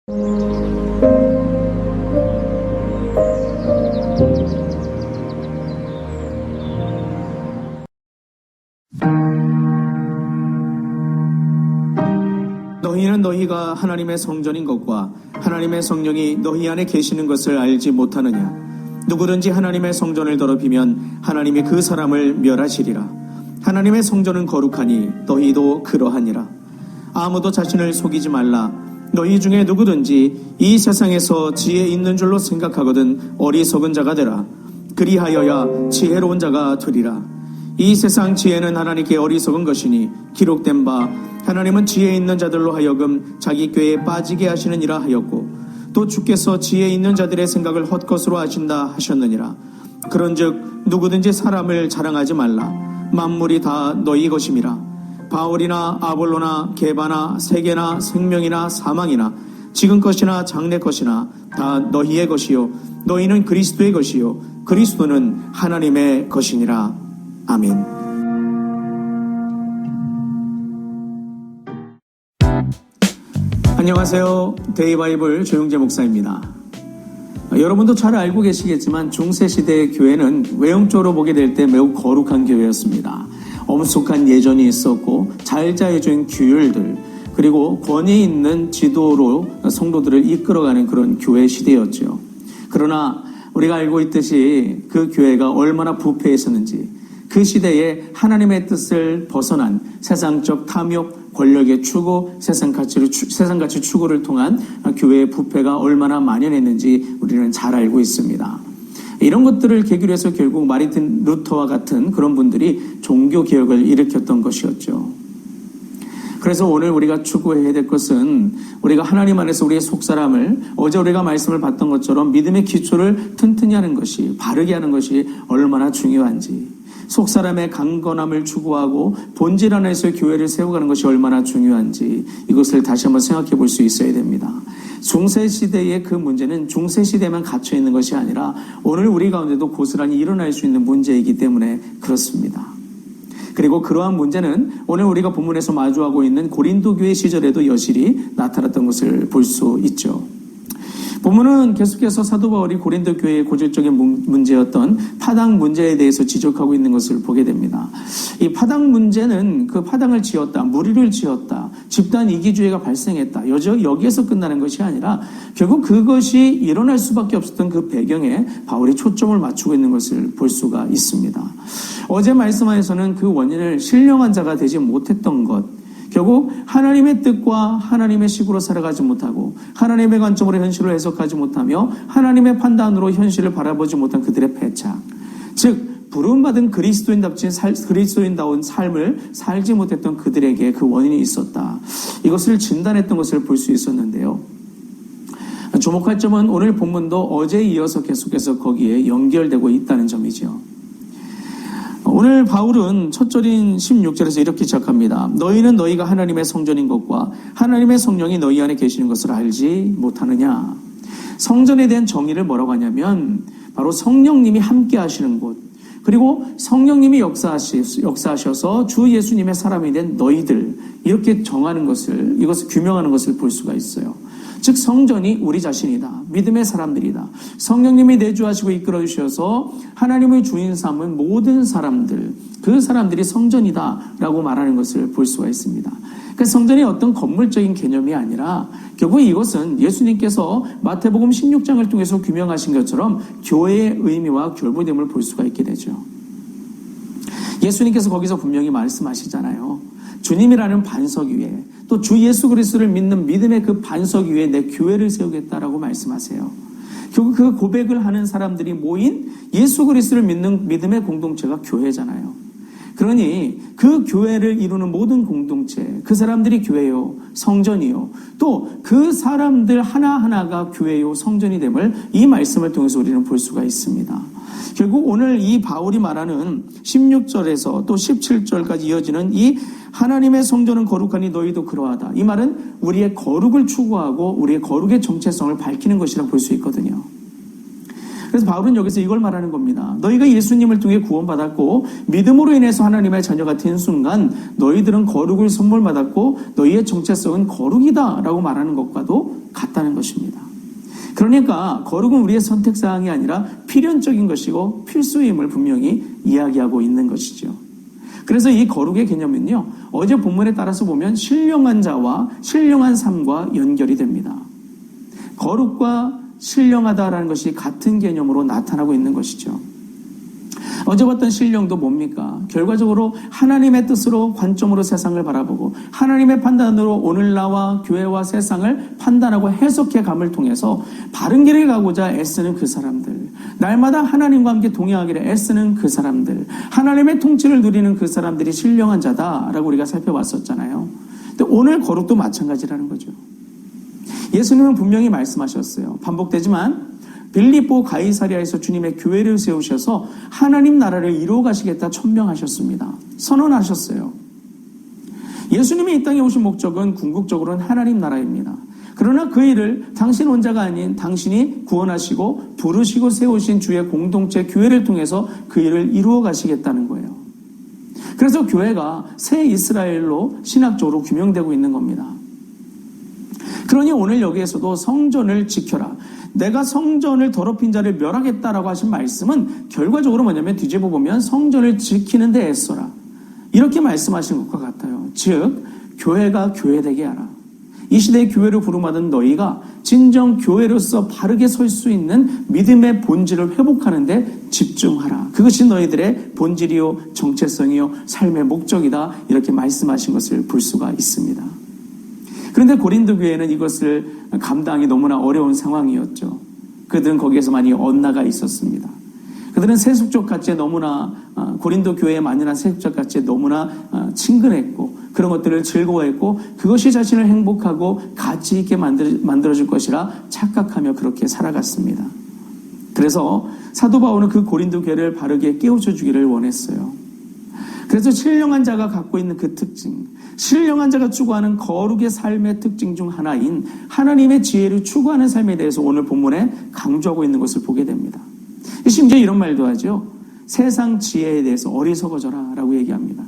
너희는 너희가 하나님의 성전인 것과 하나님의 성령이 너희 안에 계시는 것을 알지 못하느냐? 누구든지 하나님의 성전을 더럽히면 하나님이 그 사람을 멸하시리라. 하나님의 성전은 거룩하니 너희도 그러하니라. 아무도 자신을 속이지 말라. 너희 중에 누구든지 이 세상에서 지혜 있는 줄로 생각하거든 어리석은 자가 되라. 그리하여야 지혜로운 자가 되리라. 이 세상 지혜는 하나님께 어리석은 것이니 기록된 바 하나님은 지혜 있는 자들로 하여금 자기 꾀에 빠지게 하시느니라 하였고, 또 주께서 지혜 있는 자들의 생각을 헛것으로 하신다 하셨느니라. 그런즉 누구든지 사람을 자랑하지 말라. 만물이 다 너희 것임이라. 바울이나 아볼로나 게바나 세계나 생명이나 사망이나 지금 것이나 장래 것이나 다 너희의 것이요 너희는 그리스도의 것이요 그리스도는 하나님의 것이니라. 아멘. 안녕하세요. 데이바이블 조용재 목사입니다. 여러분도 잘 알고 계시겠지만 중세시대의 교회는 외형적으로 보게 될 때 매우 거룩한 교회였습니다. 엄숙한 예전이 있었고 잘 짜여진 규율들, 그리고 권위 있는 지도로 성도들을 이끌어가는 그런 교회 시대였죠. 그러나 우리가 알고 있듯이 그 교회가 얼마나 부패했었는지, 그 시대에 하나님의 뜻을 벗어난 세상적 탐욕, 권력의 추구, 세상 가치 추구를 통한 교회의 부패가 얼마나 만연했는지 우리는 잘 알고 있습니다. 이런 것들을 계기로 해서 결국 마르틴 루터와 같은 그런 분들이 종교개혁을 일으켰던 것이었죠. 그래서 오늘 우리가 추구해야 될 것은, 우리가 하나님 안에서 우리의 속사람을, 어제 우리가 말씀을 봤던 것처럼 믿음의 기초를 튼튼히 하는 것이, 바르게 하는 것이 얼마나 중요한지, 속사람의 강건함을 추구하고 본질 안에서 교회를 세워가는 것이 얼마나 중요한지, 이것을 다시 한번 생각해 볼 수 있어야 됩니다. 중세시대의 그 문제는 중세시대에만 갇혀있는 것이 아니라 오늘 우리 가운데도 고스란히 일어날 수 있는 문제이기 때문에 그렇습니다. 그리고 그러한 문제는 오늘 우리가 본문에서 마주하고 있는 고린도 교회 시절에도 여실히 나타났던 것을 볼 수 있죠. 본문은 계속해서 사도 바울이 고린도 교회의 고질적인 문제였던 파당 문제에 대해서 지적하고 있는 것을 보게 됩니다. 이 파당 문제는 그 파당을 지었다, 무리를 지었다, 집단 이기주의가 발생했다, 여기에서 끝나는 것이 아니라 결국 그것이 일어날 수밖에 없었던 그 배경에 바울이 초점을 맞추고 있는 것을 볼 수가 있습니다. 어제 말씀하에서는 그 원인을 신령한 자가 되지 못했던 것, 결국 하나님의 뜻과 하나님의 식으로 살아가지 못하고 하나님의 관점으로 현실을 해석하지 못하며 하나님의 판단으로 현실을 바라보지 못한 그들의 패착, 즉 부름받은 그리스도인다운 삶을 살지 못했던 그들에게 그 원인이 있었다. 이것을 진단했던 것을 볼 수 있었는데요. 주목할 점은 오늘 본문도 어제에 이어서 계속해서 거기에 연결되고 있다는 점이죠. 오늘 바울은 첫 절인 16절에서 이렇게 시작합니다. 너희는 너희가 하나님의 성전인 것과 하나님의 성령이 너희 안에 계시는 것을 알지 못하느냐. 성전에 대한 정의를 뭐라고 하냐면 바로 성령님이 함께 하시는 곳, 그리고 성령님이 역사하셔서 주 예수님의 사람이 된 너희들, 이렇게 정하는 것을, 이것을 규명하는 것을 볼 수가 있어요. 즉 성전이 우리 자신이다. 믿음의 사람들이다. 성령님이 내주하시고 이끌어 주셔서 하나님의 주인 삼은 모든 사람들, 그 사람들이 성전이다 라고 말하는 것을 볼 수가 있습니다. 그러니까 성전이 어떤 건물적인 개념이 아니라 결국 이것은 예수님께서 마태복음 16장을 통해서 규명하신 것처럼 교회의 의미와 결부됨을 볼 수가 있게 되죠. 예수님께서 거기서 분명히 말씀하시잖아요. 주님이라는 반석 위에, 또 주 예수 그리스도를 믿는 믿음의 그 반석 위에 내 교회를 세우겠다라고 말씀하세요. 결국 그 고백을 하는 사람들이 모인 예수 그리스도를 믿는 믿음의 공동체가 교회잖아요. 그러니 그 교회를 이루는 모든 공동체, 그 사람들이 교회요, 성전이요, 또 그 사람들 하나하나가 교회요, 성전이 됨을 이 말씀을 통해서 우리는 볼 수가 있습니다. 결국 오늘 이 바울이 말하는 16절에서 또 17절까지 이어지는 이 하나님의 성전은 거룩하니 너희도 그러하다. 이 말은 우리의 거룩을 추구하고 우리의 거룩의 정체성을 밝히는 것이라고 볼 수 있거든요. 그래서 바울은 여기서 이걸 말하는 겁니다. 너희가 예수님을 통해 구원받았고 믿음으로 인해서 하나님의 자녀가 된 순간 너희들은 거룩을 선물받았고 너희의 정체성은 거룩이다 라고 말하는 것과도 같다는 것입니다. 그러니까 거룩은 우리의 선택사항이 아니라 필연적인 것이고 필수임을 분명히 이야기하고 있는 것이죠. 그래서 이 거룩의 개념은요, 어제 본문에 따라서 보면 신령한 자와 신령한 삶과 연결이 됩니다. 거룩과 신령하다라는 것이 같은 개념으로 나타나고 있는 것이죠. 어제 봤던 신령도 뭡니까? 결과적으로 하나님의 뜻으로 관점으로 세상을 바라보고 하나님의 판단으로 오늘 나와 교회와 세상을 판단하고 해석해 감을 통해서 바른 길을 가고자 애쓰는 그 사람들, 날마다 하나님과 함께 동행하기를 애쓰는 그 사람들, 하나님의 통치를 누리는 그 사람들이 신령한 자다라고 우리가 살펴봤었잖아요. 근데 오늘 거룩도 마찬가지라는 거죠. 예수님은 분명히 말씀하셨어요. 반복되지만 빌립보 가이사랴에서 주님의 교회를 세우셔서 하나님 나라를 이루어 가시겠다 천명하셨습니다. 선언하셨어요. 예수님이 이 땅에 오신 목적은 궁극적으로는 하나님 나라입니다. 그러나 그 일을 당신 혼자가 아닌 당신이 구원하시고 부르시고 세우신 주의 공동체 교회를 통해서 그 일을 이루어 가시겠다는 거예요. 그래서 교회가 새 이스라엘로 신학적으로 규명되고 있는 겁니다. 그러니 오늘 여기에서도 성전을 지켜라. 내가 성전을 더럽힌 자를 멸하겠다라고 하신 말씀은 결과적으로 뭐냐면 뒤집어 보면 성전을 지키는 데 애써라. 이렇게 말씀하신 것과 같아요. 즉 교회가 교회되게 하라. 이 시대의 교회를 부름받은 너희가 진정 교회로서 바르게 설 수 있는 믿음의 본질을 회복하는 데 집중하라. 그것이 너희들의 본질이요 정체성이요 삶의 목적이다. 이렇게 말씀하신 것을 볼 수가 있습니다. 그런데 고린도 교회는 이것을 감당하기 너무나 어려운 상황이었죠. 그들은 거기에서 많이 엇나가 있었습니다. 그들은 세속적같이 너무나 고린도 교회에 만연한 세속적같이 너무나 친근했고 그런 것들을 즐거워했고 그것이 자신을 행복하고 가치 있게 만들어줄 것이라 착각하며 그렇게 살아갔습니다. 그래서 사도 바울은 그 고린도 교회를 바르게 깨우쳐 주기를 원했어요. 그래서 신령한 자가 갖고 있는 그 특징, 신령한 자가 추구하는 거룩의 삶의 특징 중 하나인 하나님의 지혜를 추구하는 삶에 대해서 오늘 본문에 강조하고 있는 것을 보게 됩니다. 심지어 이런 말도 하죠. 세상 지혜에 대해서 어리석어져라 라고 얘기합니다.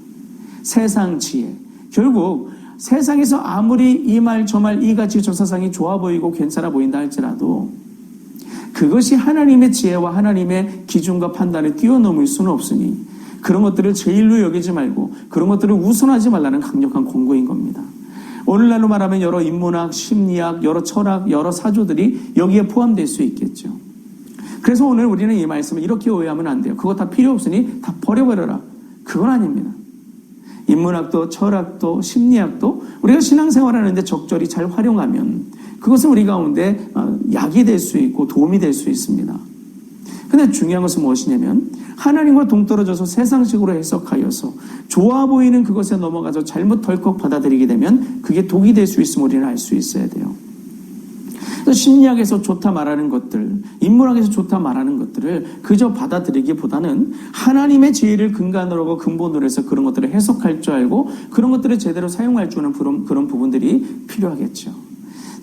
세상 지혜. 결국 세상에서 아무리 이 말 저 말 이같이 저 세상이 좋아 보이고 괜찮아 보인다 할지라도 그것이 하나님의 지혜와 하나님의 기준과 판단을 뛰어넘을 수는 없으니 그런 것들을 제일로 여기지 말고 그런 것들을 우선하지 말라는 강력한 권고인 겁니다. 오늘날로 말하면 여러 인문학, 심리학, 여러 철학, 여러 사조들이 여기에 포함될 수 있겠죠. 그래서 오늘 우리는 이 말씀을 이렇게 오해하면 안 돼요. 그거 다 필요 없으니 다 버려버려라. 그건 아닙니다. 인문학도 철학도 심리학도 우리가 신앙생활하는데 적절히 잘 활용하면 그것은 우리 가운데 약이 될 수 있고 도움이 될 수 있습니다. 근데 중요한 것은 무엇이냐면 하나님과 동떨어져서 세상식으로 해석하여서 좋아 보이는 그것에 넘어가서 잘못 덜컥 받아들이게 되면 그게 독이 될 수 있음을 우리는 알 수 있어야 돼요. 그래서 심리학에서 좋다 말하는 것들, 인문학에서 좋다 말하는 것들을 그저 받아들이기보다는 하나님의 지혜를 근간으로 하고 근본으로 해서 그런 것들을 해석할 줄 알고 그런 것들을 제대로 사용할 줄 아는 그런 부분들이 필요하겠죠.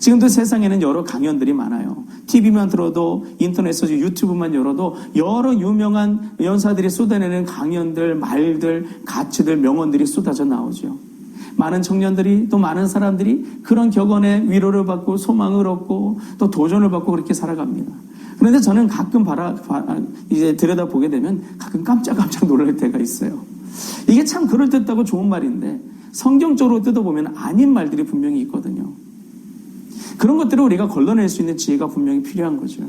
지금도 세상에는 여러 강연들이 많아요. TV만 들어도 인터넷에서 유튜브만 열어도 여러 유명한 연사들이 쏟아내는 강연들, 말들, 가치들, 명언들이 쏟아져 나오죠. 많은 청년들이 또 많은 사람들이 그런 격언에 위로를 받고 소망을 얻고 또 도전을 받고 그렇게 살아갑니다. 그런데 저는 가끔 이제 들여다보게 되면 가끔 깜짝깜짝 놀랄 때가 있어요. 이게 참 그럴듯하고 좋은 말인데 성경적으로 뜯어보면 아닌 말들이 분명히 있거든요. 그런 것들을 우리가 걸러낼 수 있는 지혜가 분명히 필요한 거죠.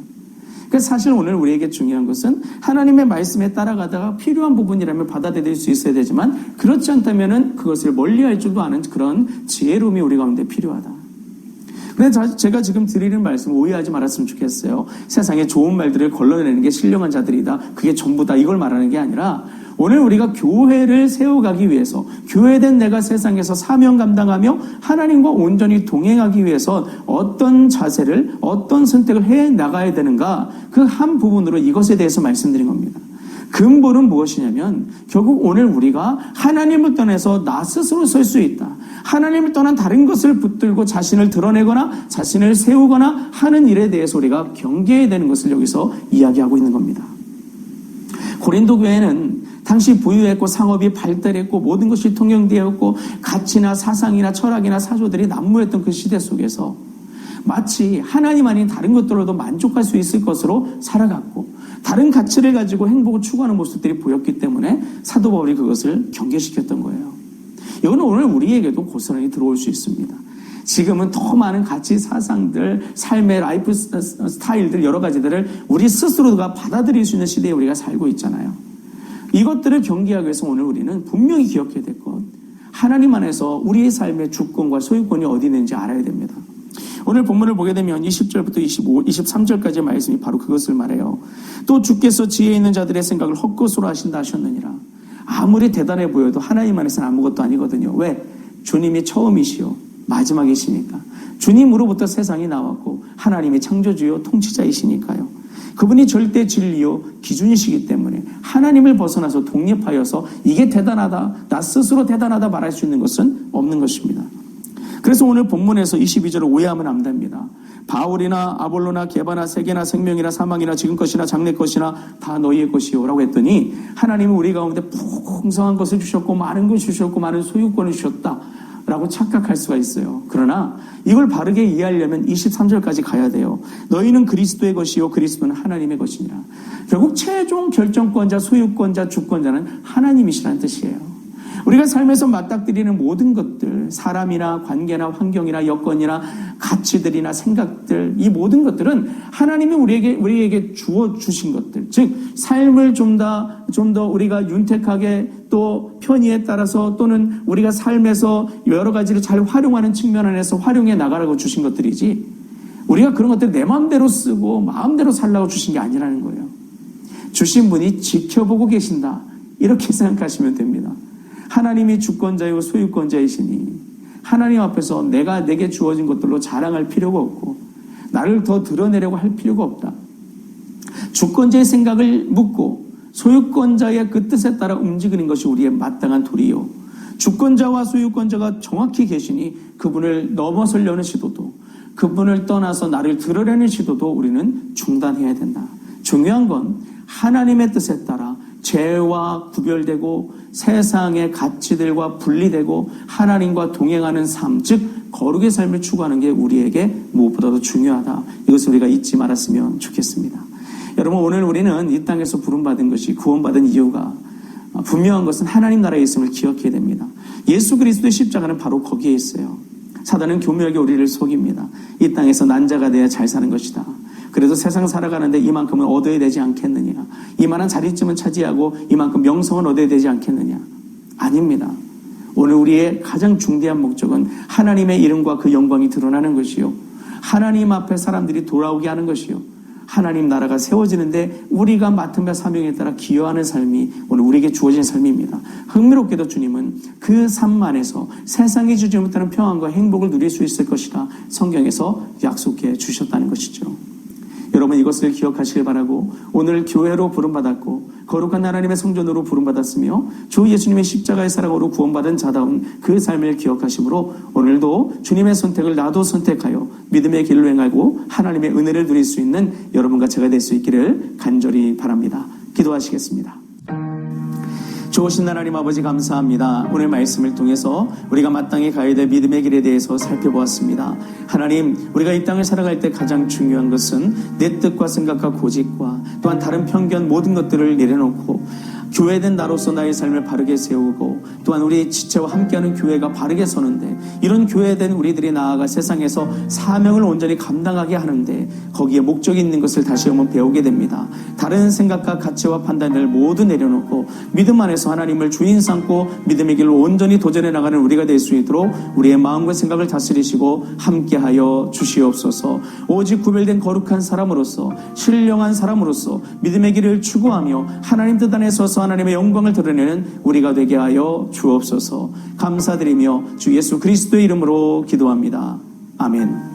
그래서 사실 오늘 우리에게 중요한 것은 하나님의 말씀에 따라가다가 필요한 부분이라면 받아들일 수 있어야 되지만 그렇지 않다면 그것을 멀리할 줄도 아는 그런 지혜로움이 우리 가운데 필요하다. 그런데 제가 지금 드리는 말씀 오해하지 말았으면 좋겠어요. 세상에 좋은 말들을 걸러내는 게 신령한 자들이다. 그게 전부다. 이걸 말하는 게 아니라 오늘 우리가 교회를 세워가기 위해서 교회된 내가 세상에서 사명 감당하며 하나님과 온전히 동행하기 위해서 어떤 자세를 어떤 선택을 해 나가야 되는가 그 한 부분으로 이것에 대해서 말씀드린 겁니다. 근본은 무엇이냐면 결국 오늘 우리가 하나님을 떠나서 나 스스로 설 수 있다. 하나님을 떠난 다른 것을 붙들고 자신을 드러내거나 자신을 세우거나 하는 일에 대해서 우리가 경계해야 되는 것을 여기서 이야기하고 있는 겁니다. 고린도 교회는 당시 부유했고 상업이 발달했고 모든 것이 통용되었고 가치나 사상이나 철학이나 사조들이 난무했던 그 시대 속에서 마치 하나님 아닌 다른 것들로도 만족할 수 있을 것으로 살아갔고 다른 가치를 가지고 행복을 추구하는 모습들이 보였기 때문에 사도 바울이 그것을 경계시켰던 거예요. 이거는 오늘 우리에게도 고스란히 들어올 수 있습니다. 지금은 더 많은 가치 사상들, 삶의 라이프 스타일들 여러 가지들을 우리 스스로가 받아들일 수 있는 시대에 우리가 살고 있잖아요. 이것들을 경계하기 위해서 오늘 우리는 분명히 기억해야 될 것, 하나님 안에서 우리의 삶의 주권과 소유권이 어디 있는지 알아야 됩니다. 오늘 본문을 보게 되면 20절부터 23절까지의 말씀이 바로 그것을 말해요. 또 주께서 지혜 있는 자들의 생각을 헛것으로 하신다 하셨느니라. 아무리 대단해 보여도 하나님 안에서는 아무것도 아니거든요. 왜? 주님이 처음이시요 마지막이시니까. 주님으로부터 세상이 나왔고 하나님이 창조주요 통치자이시니까요. 그분이 절대 진리요 기준이시기 때문에 하나님을 벗어나서 독립하여서 이게 대단하다, 나 스스로 대단하다 말할 수 있는 것은 없는 것입니다. 그래서 오늘 본문에서 22절을 오해하면 안 됩니다. 바울이나 아볼로나 게바나 세계나 생명이나 사망이나 지금 것이나 장래 것이나 다 너희의 것이요 라고 했더니 하나님은 우리 가운데 풍성한 것을 주셨고 많은 것을 주셨고 많은 소유권을 주셨다 라고 착각할 수가 있어요. 그러나 이걸 바르게 이해하려면 23절까지 가야 돼요. 너희는 그리스도의 것이요 그리스도는 하나님의 것이니라. 결국 최종 결정권자, 소유권자, 주권자는 하나님이시라는 뜻이에요. 우리가 삶에서 맞닥뜨리는 모든 것들, 사람이나 관계나 환경이나 여건이나 가치들이나 생각들, 이 모든 것들은 하나님이 우리에게 주어 주신 것들, 즉 삶을 좀 더 우리가 윤택하게 또 편의에 따라서 또는 우리가 삶에서 여러 가지를 잘 활용하는 측면 안에서 활용해 나가라고 주신 것들이지, 우리가 그런 것들 내 마음대로 쓰고 마음대로 살라고 주신 게 아니라는 거예요. 주신 분이 지켜보고 계신다, 이렇게 생각하시면 됩니다. 하나님이 주권자이고 소유권자이시니 하나님 앞에서 내게 주어진 것들로 자랑할 필요가 없고 나를 더 드러내려고 할 필요가 없다. 주권자의 생각을 묻고 소유권자의 그 뜻에 따라 움직이는 것이 우리의 마땅한 도리요. 주권자와 소유권자가 정확히 계시니 그분을 넘어서려는 시도도, 그분을 떠나서 나를 드러내는 시도도 우리는 중단해야 된다. 중요한 건 하나님의 뜻에 따라 죄와 구별되고 세상의 가치들과 분리되고 하나님과 동행하는 삶, 즉 거룩의 삶을 추구하는 게 우리에게 무엇보다도 중요하다. 이것을 우리가 잊지 말았으면 좋겠습니다. 여러분, 오늘 우리는 이 땅에서 부름받은 것이, 구원받은 이유가 분명한 것은 하나님 나라에 있음을 기억해야 됩니다. 예수 그리스도의 십자가는 바로 거기에 있어요. 사단은 교묘하게 우리를 속입니다. 이 땅에서 난자가 돼야 잘 사는 것이다. 그래도 세상 살아가는데 이만큼은 얻어야 되지 않겠느냐, 이만한 자리쯤은 차지하고 이만큼 명성은 얻어야 되지 않겠느냐. 아닙니다. 오늘 우리의 가장 중대한 목적은 하나님의 이름과 그 영광이 드러나는 것이요, 하나님 앞에 사람들이 돌아오게 하는 것이요, 하나님 나라가 세워지는데 우리가 맡은 사명에 따라 기여하는 삶이 오늘 우리에게 주어진 삶입니다. 흥미롭게도 주님은 그 삶 안에서 세상이 주지 못하는 평안과 행복을 누릴 수 있을 것이라 성경에서 약속해 주셨다는 것이죠. 여러분, 이것을 기억하시길 바라고, 오늘 교회로 부름받았고 거룩한 하나님의 성전으로 부름받았으며 주 예수님의 십자가의 사랑으로 구원받은 자다운 그 삶을 기억하심으로 오늘도 주님의 선택을 나도 선택하여 믿음의 길로 행하고 하나님의 은혜를 누릴 수 있는 여러분과 제가 될 수 있기를 간절히 바랍니다. 기도하시겠습니다. 좋으신 하나님 아버지, 감사합니다. 오늘 말씀을 통해서 우리가 마땅히 가야 될 믿음의 길에 대해서 살펴보았습니다. 하나님, 우리가 이 땅을 살아갈 때 가장 중요한 것은 내 뜻과 생각과 고집과 또한 다른 편견 모든 것들을 내려놓고 교회된 나로서 나의 삶을 바르게 세우고 또한 우리 지체와 함께하는 교회가 바르게 서는데, 이런 교회된 우리들이 나아가 세상에서 사명을 온전히 감당하게 하는데 거기에 목적이 있는 것을 다시 한번 배우게 됩니다. 다른 생각과 가치와 판단을 모두 내려놓고 믿음 안에서 하나님을 주인 삼고 믿음의 길로 온전히 도전해 나가는 우리가 될 수 있도록 우리의 마음과 생각을 다스리시고 함께하여 주시옵소서. 오직 구별된 거룩한 사람으로서, 신령한 사람으로서 믿음의 길을 추구하며 하나님 뜻 안에 서서 하나님의 영광을 드러내는 우리가 되게 하여 주옵소서. 감사드리며 주 예수 그리스도의 이름으로 기도합니다. 아멘.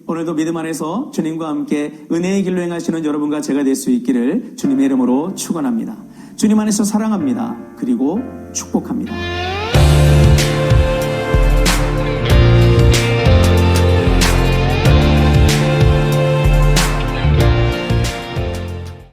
오늘도 믿음 안에서 주님과 함께 은혜의 길로 행하시는 여러분과 제가 될 수 있기를 주님의 이름으로 축원합니다. 주님 안에서 사랑합니다. 그리고 축복합니다.